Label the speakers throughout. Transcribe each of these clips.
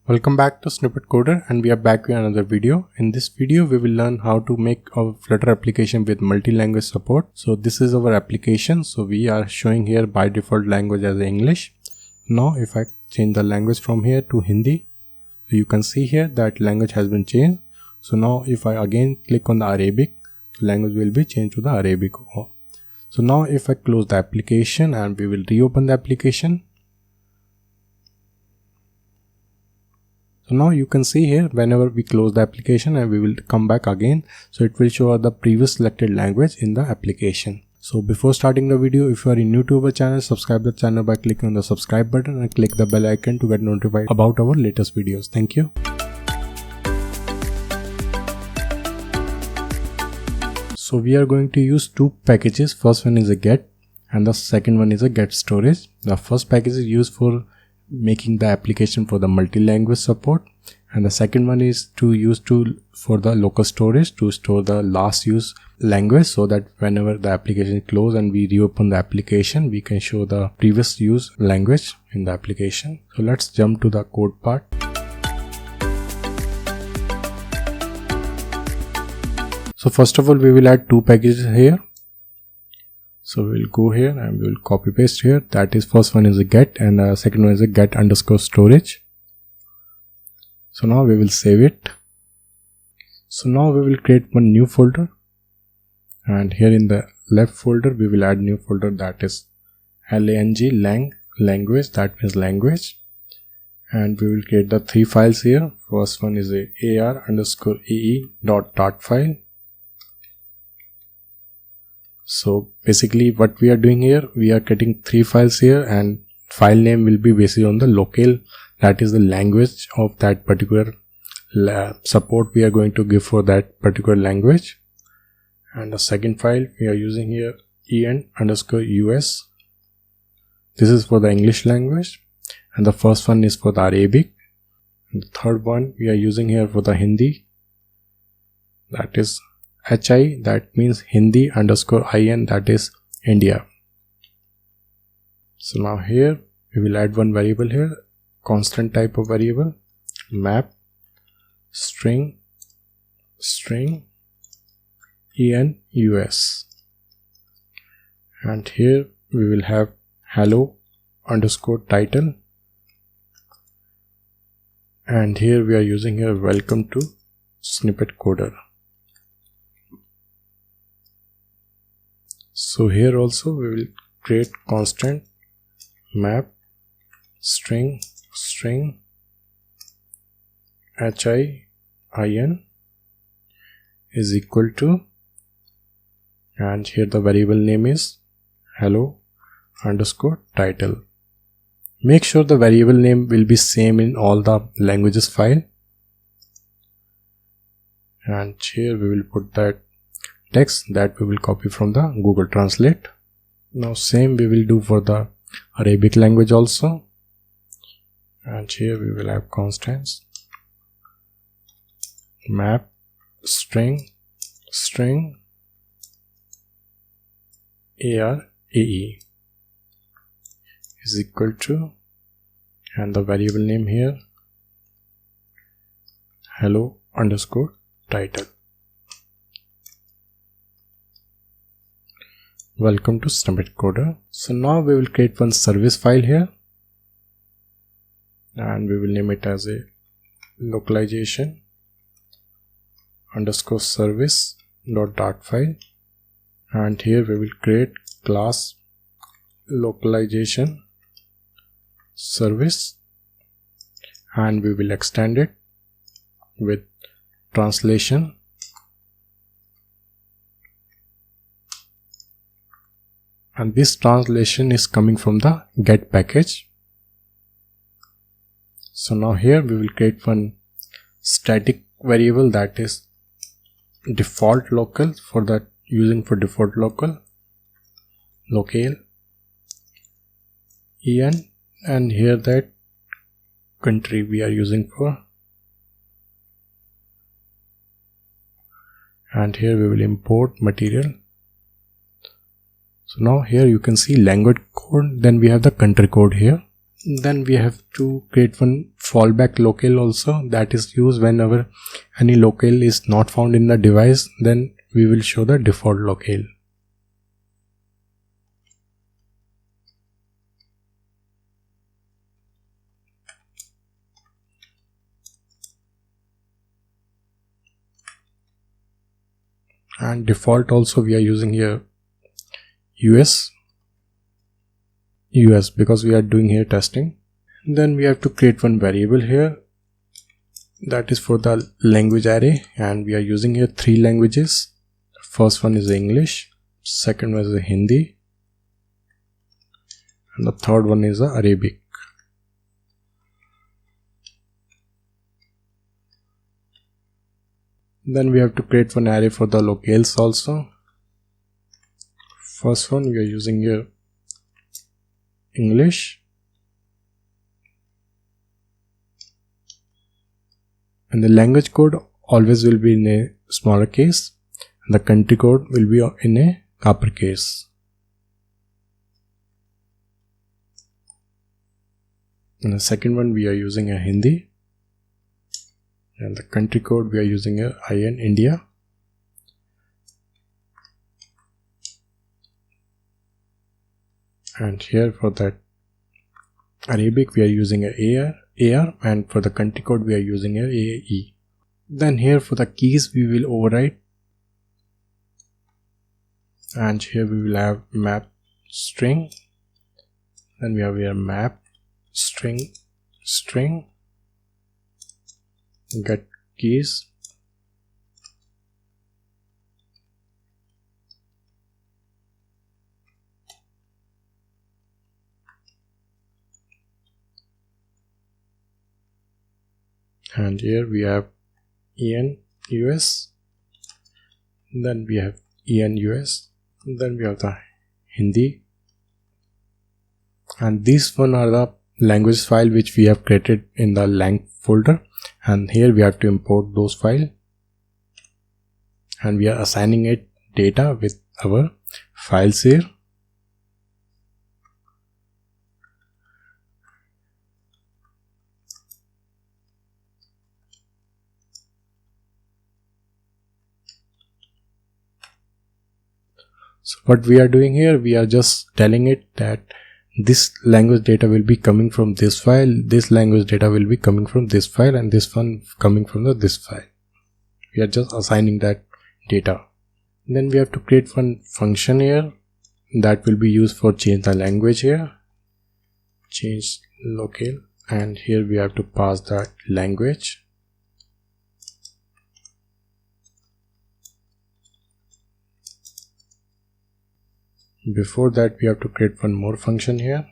Speaker 1: Welcome back to Snippet Coder, and we are back with another video. In this video we will learn how to make a Flutter application with multi-language support. So this is our application. So we are showing here by default language as English. Now if I change the language from here to Hindi, you can see here that language has been changed. So now if I again click on the Arabic, the language will be changed to the Arabic. So now if I close the application and we will reopen the application. So now you can see here whenever we close the application and we will come back again, so it will show the previous selected language in the application. So before starting the video, if you are new to our channel, subscribe the channel by clicking on the subscribe button and click the bell icon to get notified about our latest videos. Thank you. So we are going to use two packages. First one is a get and the second one is a get storage. The first package is used for making the application for the multi-language support, and the second one is for the local storage to store the last use language, so that whenever the application is closed and we reopen the application, we can show the previous use language in the application. So let's jump to the code part. So first of all, we will add two packages here. So we will go here and we will copy paste here. That is, first one is a get and the second one is a get underscore storage. So now we will save it. So now we will create one new folder, and here in the left folder we will add new folder, that is language, that means language, and we will create the three files here. First one is a ar_ee.dart file. So basically what we are doing here, we are getting three files here, and file name will be based on the locale, that is the language of that particular support we are going to give for that particular language. And the second file we are using here en_us. This is for the English language, and the first one is for the Arabic. And the third one we are using here for the Hindi, that is hi, that means Hindi_in, that is India. So now here we will add one variable here, constant type of variable, map string enus, and here we will have hello_title, and here we are using here welcome to Snippet Coder. So here also we will create constant map string hin is equal to, and here the variable name is hello_title. Make sure the variable name will be same in all the languages file, and here we will put that text that we will copy from the Google Translate. Now same we will do for the Arabic language also, and here we will have constants map string aree is equal to, and the variable name here hello_title. Welcome to Snippet Coder. So now we will create one service file here, and we will name it as a localization_service.dart file, and here we will create class localization service, and we will extend it with translation, and this translation is coming from the get package. So now here we will create one static variable, that is default local, for that using for default locale en, and here that country we are using for, and here we will import material. So now here you can see language code, then we have the country code here. Then we have to create one fallback locale also, that is used whenever any locale is not found in the device, then we will show the default locale. And default also we are using here US because we are doing here testing. Then we have to create one variable here, that is for the language array, and we are using here 3 languages. First one is English, second one is Hindi, and the third one is Arabic. Then we have to create one array for the locales also. First one we are using here English, and the language code always will be in a smaller case, and the country code will be in a uppercase. And the second one we are using a Hindi, and the country code we are using a IN India. And here for that Arabic we are using a AR, and for the country code we are using a AE. Then here for the keys we will override, and here we will have map string, then we have here map string get keys, and here we have EN US, then we have EN US, then we have the Hindi, and these one are the language file which we have created in the lang folder, and here we have to import those files, and we are assigning it data with our files here. So what we are doing here, we are just telling it that this language data will be coming from this file, this language data will be coming from this file, and this one coming from this file. We are just assigning that data. Then we have to create one function here that will be used for change the language here, change locale, and here we have to pass that language. Before that we have to create one more function here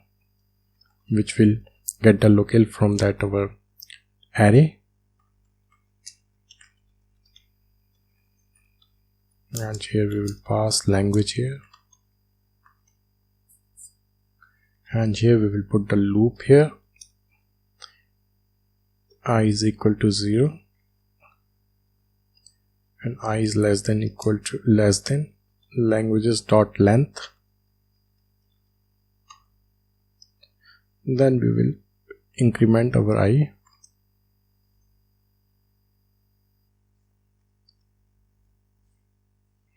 Speaker 1: which will get the locale from that our array, and here we will pass language here, and here we will put the loop here, I is equal to 0 and I is less than equal to less than languages dot length. Then we will increment our I,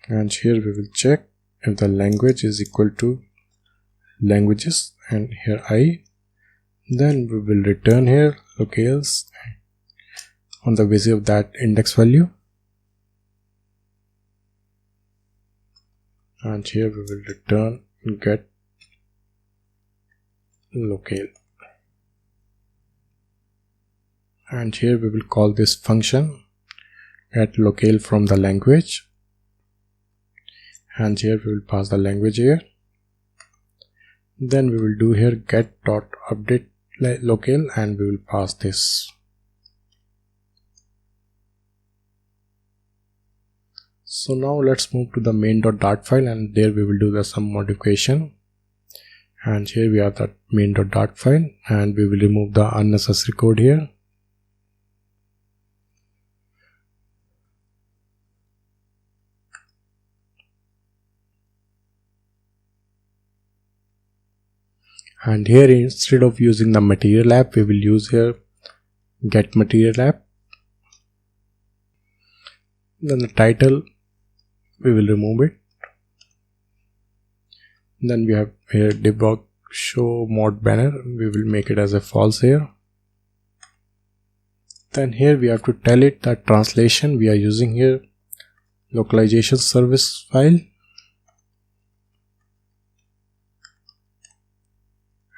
Speaker 1: and here we will check if the language is equal to languages, and here I. Then we will return here locales on the basis of that index value, and here we will return get locale, and here we will call this function get locale from the language, and here we will pass the language here. Then we will do here get dot update locale, and we will pass this. So now let's move to the main.dart file, and there we will do some modification. And here we have that main.dart file, and we will remove the unnecessary code here. And here, instead of using the material app, we will use here get material app. Then the title, we will remove it. Then we have here debug show mod banner, we will make it as a false here. Then here we have to tell it that translation, we are using here localization service file,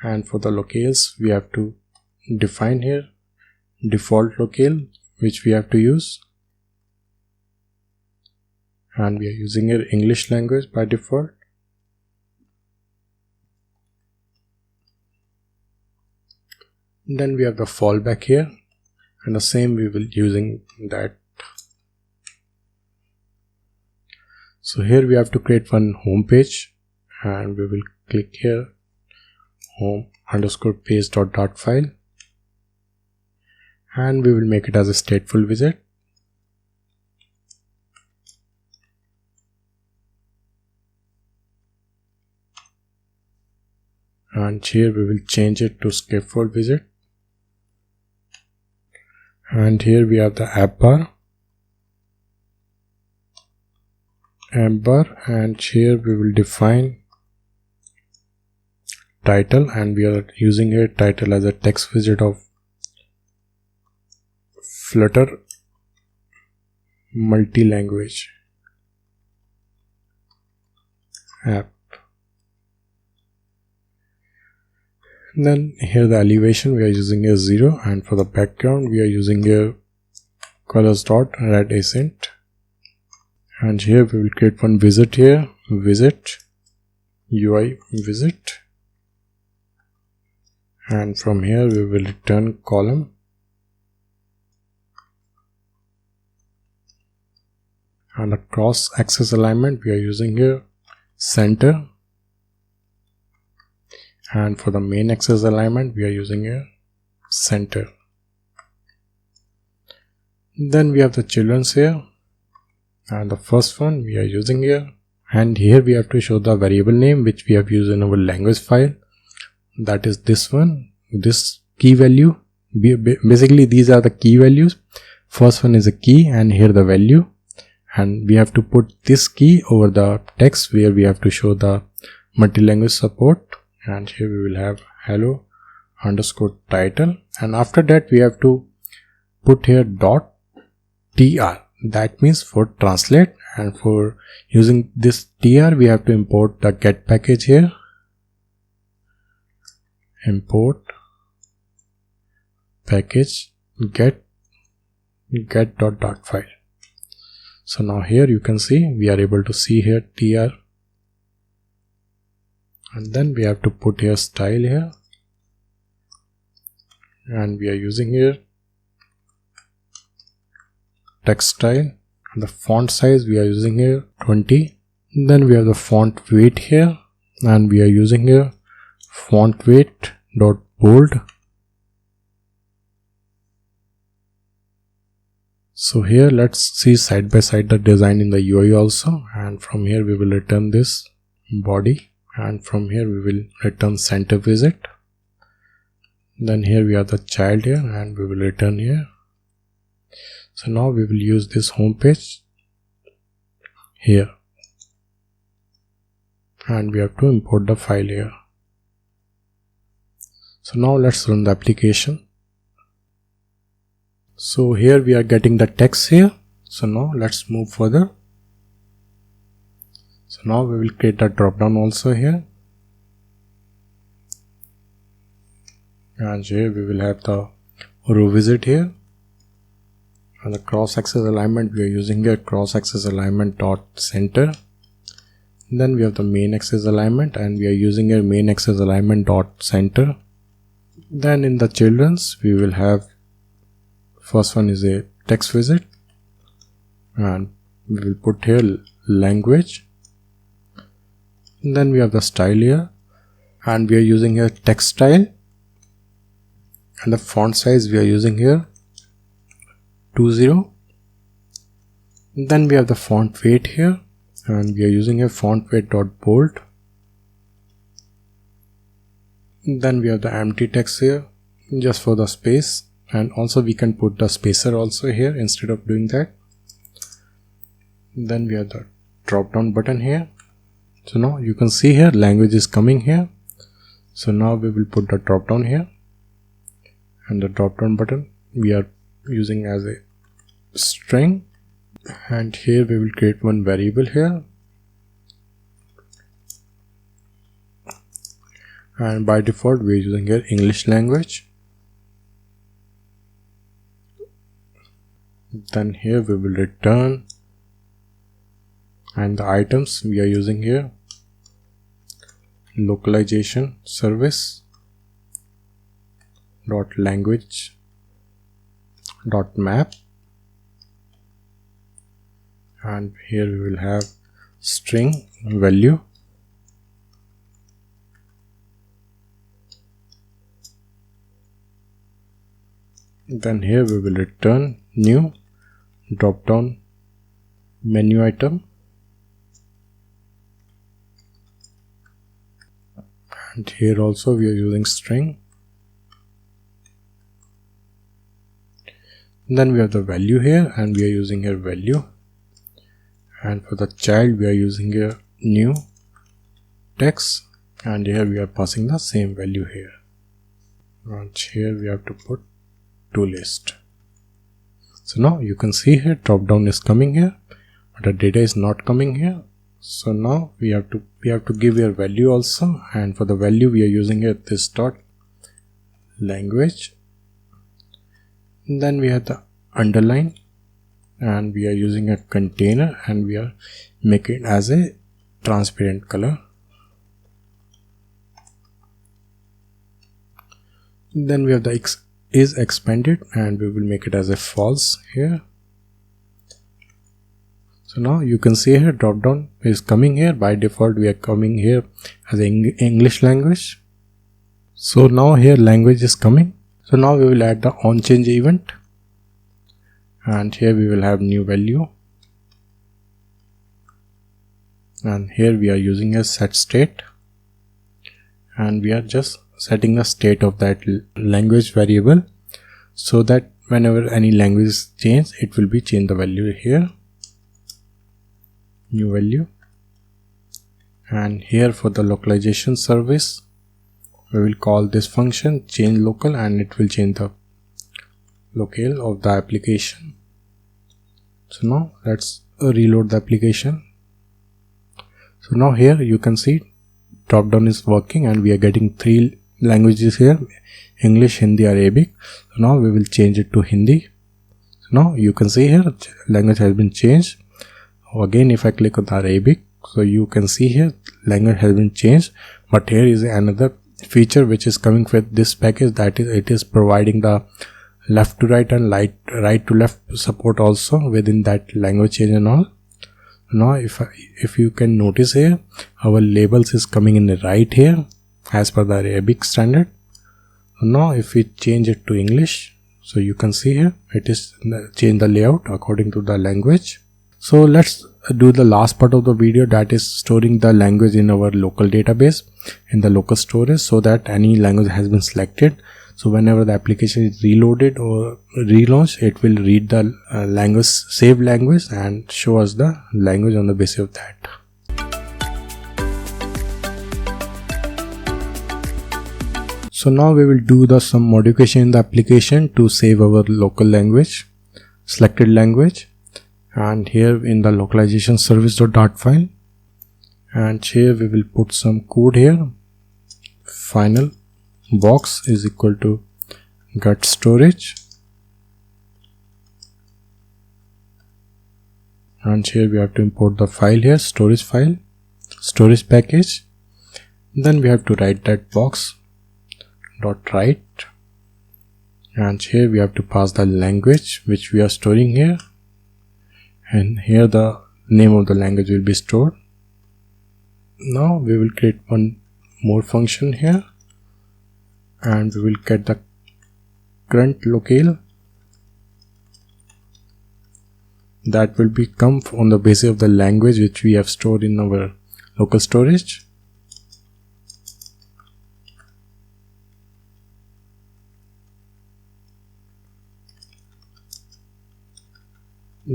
Speaker 1: and for the locales we have to define here default locale which we have to use, and we are using here English language by default. Then we have the fallback here, and the same we will using that. So here we have to create one home page, and we will click here home_page.dart file, and we will make it as a stateful widget. And here we will change it to scaffold widget. And here we have the app bar, and here we will define title, and we are using here title as a text widget of Flutter multi-language app. Then here the elevation we are using a 0, and for the background we are using a colors dot red accent. And here we will create one visit here, visit UI visit, and from here we will return column, and the cross axis alignment we are using here center, and for the main axis alignment we are using here center. Then we have the children's here, and the first one we are using here, and here we have to show the variable name which we have used in our language file, that is this one, this key value. Basically these are the key values. First one is a key, and here the value, and we have to put this key over the text where we have to show the multi-language support. And here we will have hello underscore title, and after that we have to put here dot tr, that means for translate, and for using this tr we have to import the get package here, import package get.dart file. So now here you can see we are able to see here tr, and then we have to put here style here, and we are using here text style, and the font size we are using here 20. Then we have the font weight here, and we are using here font weight dot bold. So here let's see side by side the design in the UI also, and from here we will return this body, and from here we will return center visit. Then here we have the child here, and we will return here. So now we will use this home page here, and we have to import the file here. So now let's run the application. So here we are getting the text here. So now let's move further. So now we will create a drop down also here, and here we will have the row visit here, and the cross axis alignment we are using here cross axis alignment dot center. Then we have the main axis alignment, and we are using here main axis alignment dot center. Then in the children's we will have first one is a text visit, and we will put here language. Then we have the style here, and we are using here text style, and the font size we are using here 20. Then we have the font weight here, and we are using a font weight dot bold. Then we have the empty text here just for the space, and also we can put the spacer also here instead of doing that. Then we have the drop down button here. So now you can see here language is coming here. So now we will put the drop down here, and the drop down button we are using as a string, and here we will create one variable here, and by default we are using here English language. Then here we will return, and the items we are using here localization service dot language dot map, and here we will have string value. Then here we will return new drop down menu item, and here also we are using string. Then we have the value here, and we are using here value, and for the child we are using here new text, and here we are passing the same value here, and here we have to put to list. So now you can see here drop down is coming here, but the data is not coming here. So now we have to give here value also, and for the value we are using here this dot language. Then we have the underline, and we are using a container, and we are making it as a transparent color. Then we have the is expanded, and we will make it as a false here. So now you can see here drop down is coming here. By default we are coming here as English language. So now here language is coming. So now we will add the on change event, and here we will have new value, and here we are using a set state, and we are just setting the state of that language variable, so that whenever any language is changed, it will be change the value here, new value. And here for the localization service we will call this function change local, and it will change the locale of the application. So now let's reload the application. So now here you can see drop down is working, and we are getting 3 languages here: English, Hindi, Arabic. So now we will change it to Hindi. So now you can see here language has been changed. Again, if I click on the Arabic, so you can see here language has been changed. But here is another feature which is coming with this package, that is it is providing the left to right and right to left support also within that language change and all. Now if you can notice here, our labels is coming in the right here as per the Arabic standard. Now if we change it to English, so you can see here it is change the layout according to the language. So let's do the last part of the video, that is storing the language in our local database in the local storage, so that any language has been selected. So whenever the application is reloaded or relaunched, it will read the language, saved language, and show us the language on the basis of that. So now we will do some modification in the application to save our local language, selected language. And here in the localization service.dart file, and here we will put some code here. Final box is equal to get storage, and here we have to import the file here, storage file, storage package. Then we have to write that box dot write, and here we have to pass the language which we are storing here, and here the name of the language will be stored. Now we will create one more function here, and we will get the current locale that will come on the basis of the language which we have stored in our local storage.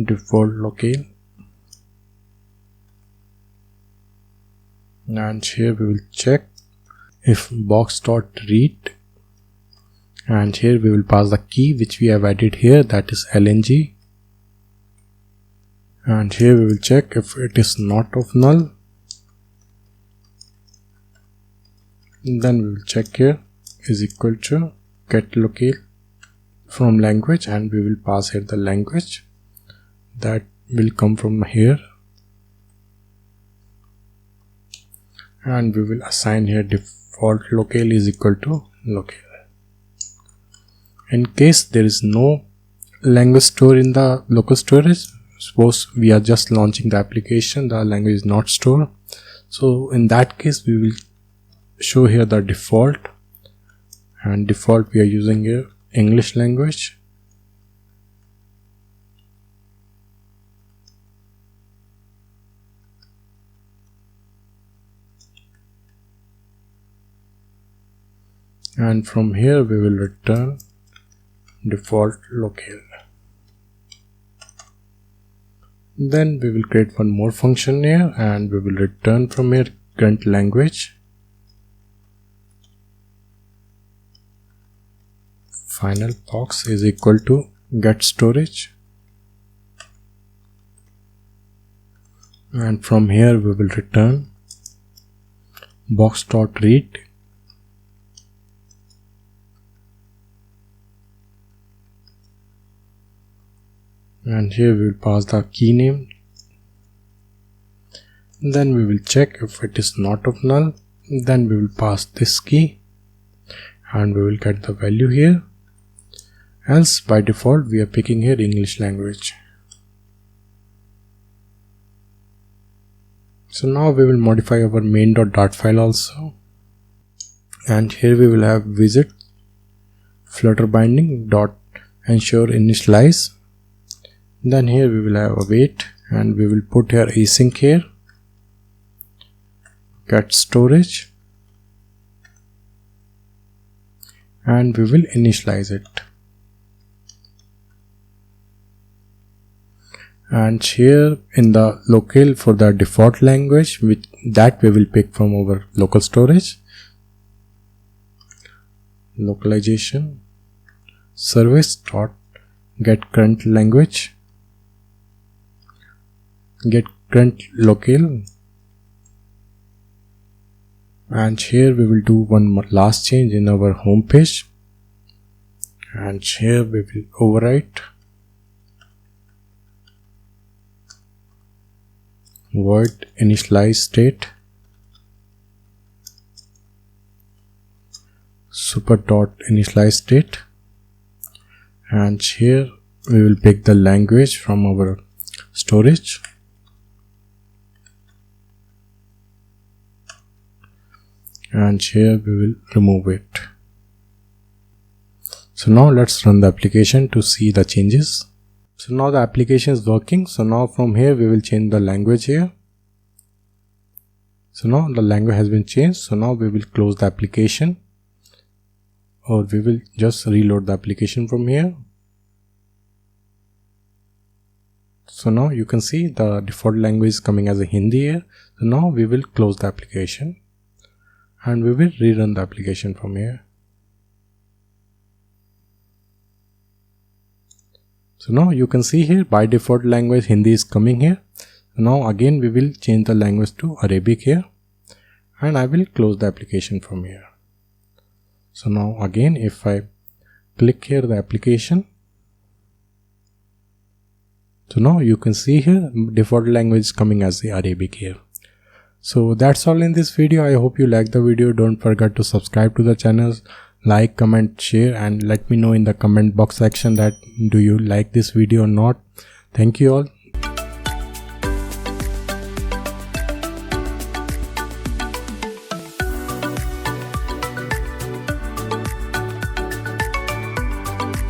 Speaker 1: default locale, and here we will check if box.read, and here we will pass the key which we have added here, that is lng, and here we will check if it is not of null. Then we will check here is equal to get locale from language, and we will pass here the language that will come from here, and we will assign here default locale is equal to locale. In case there is no language store in the local storage, suppose we are just launching the application, the language is not stored, so in that case we will show here the default, and default we are using here English language, and from here we will return default locale. Then we will create one more function here, and we will return from here current language, final box is equal to get storage, and from here we will return box.read, and here we will pass the key name. Then we will check if it is not of null, then we will pass this key and we will get the value here, else by default we are picking here English language. So now we will modify our main.dart file also, and here we will have visit flutter binding dot ensure initialize. Then here we will have await, and we will put here async here, get storage, and we will initialize it. And here in the locale for the default language, which that we will pick from our local storage, localization service dot get current language, get current locale, and here we will do one last change in our home page, and here we will overwrite void initialize state super dot initialize state, and here we will pick the language from our storage, and here we will remove it. So now let's run the application to see the changes. So now the application is working. So now from here we will change the language here. So now the language has been changed. So now we will close the application, or we will just reload the application from here. So now you can see the default language is coming as a Hindi here. So now we will close the application and we will rerun the application from here. So now you can see here by default language Hindi is coming here. Now again we will change the language to Arabic here, and I will close the application from here. So now again if I click here the application, so now you can see here default language is coming as the Arabic here. So that's all in this video. I hope you liked the video. Don't forget to subscribe to the channel, like, comment, share, and let me know in the comment box section that do you like this video or not. Thank you all.